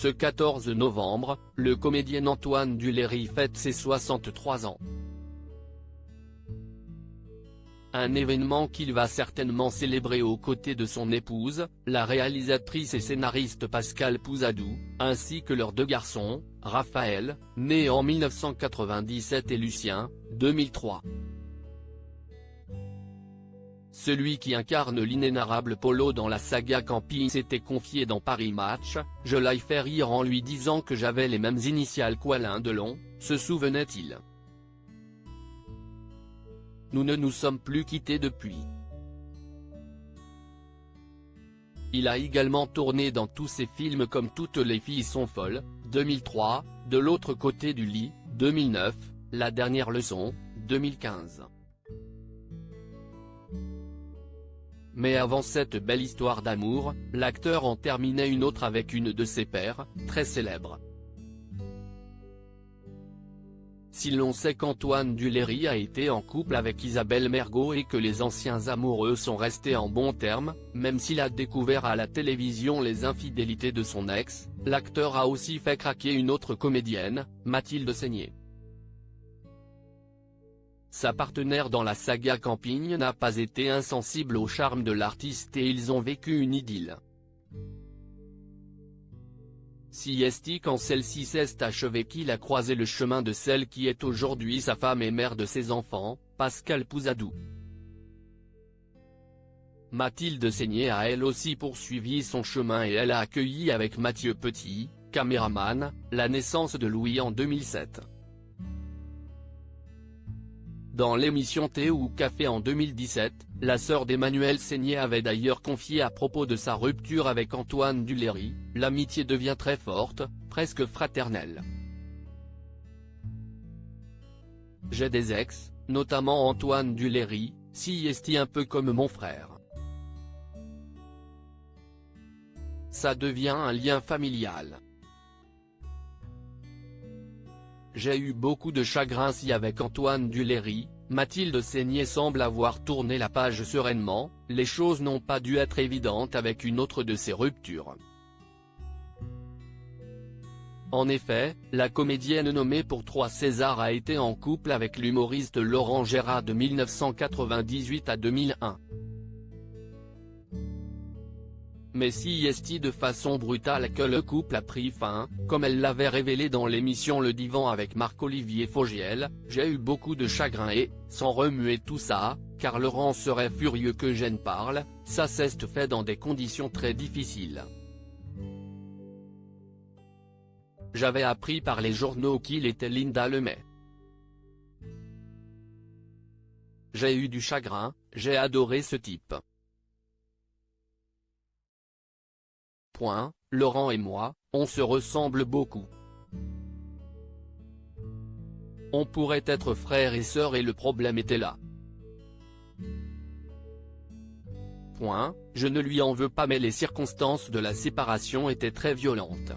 Ce 14 novembre, le comédien Antoine Duléry fête ses 63 ans. Un événement qu'il va certainement célébrer aux côtés de son épouse, la réalisatrice et scénariste Pascale Pouzadou, ainsi que leurs deux garçons, Raphaël, né en 1997 et Lucien, 2003. Celui qui incarne l'inénarrable Polo dans la saga Camping s'était confié dans Paris Match: « Je l'ai fait rire en lui disant que j'avais les mêmes initiales qu'Alain Delon », se souvenait-il. Nous ne nous sommes plus quittés depuis. Il a également tourné dans tous ses films comme Toutes les filles sont folles, 2003, De l'autre côté du lit, 2009, La dernière leçon, 2015. Mais avant cette belle histoire d'amour, l'acteur en terminait une autre avec une de ses pairs, très célèbre. Si l'on sait qu'Antoine Duléry a été en couple avec Isabelle Mergo et que les anciens amoureux sont restés en bons termes, même s'il a découvert à la télévision les infidélités de son ex, l'acteur a aussi fait craquer une autre comédienne, Mathilde Seigner. Sa partenaire dans la saga Camping n'a pas été insensible au charme de l'artiste et ils ont vécu une idylle. Si est quand celle-ci s'est achevée qu'il a croisé le chemin de celle qui est aujourd'hui sa femme et mère de ses enfants, Pascale Pouzadou. Mathilde Seigner a elle aussi poursuivi son chemin et elle a accueilli avec Mathieu Petit, caméraman, la naissance de Louis en 2007. Dans l'émission Thé ou Café en 2017, la sœur d'Emmanuel Seigner avait d'ailleurs confié à propos de sa rupture avec Antoine Duléry: « L'amitié devient très forte, presque fraternelle. J'ai des ex, notamment Antoine Duléry, si est un peu comme mon frère. Ça devient un lien familial. J'ai eu beaucoup de chagrin si avec Antoine Duléry, Mathilde Seigner semble avoir tourné la page sereinement, les choses n'ont pas dû être évidentes avec une autre de ses ruptures. » En effet, la comédienne nommée pour 3 Césars a été en couple avec l'humoriste Laurent Gérard de 1998 à 2001. Mais si est de façon brutale que le couple a pris fin, comme elle l'avait révélé dans l'émission Le Divan avec Marc-Olivier Fogiel: « J'ai eu beaucoup de chagrin et, sans remuer tout ça, car Laurent serait furieux que je ne parle, ça s'est fait dans des conditions très difficiles. J'avais appris par les journaux qu'il était Linda Lemay. J'ai eu du chagrin, j'ai adoré ce type. Laurent et moi, on se ressemble beaucoup. On pourrait être frères et sœurs et le problème était là. Je ne lui en veux pas mais les circonstances de la séparation étaient très violentes.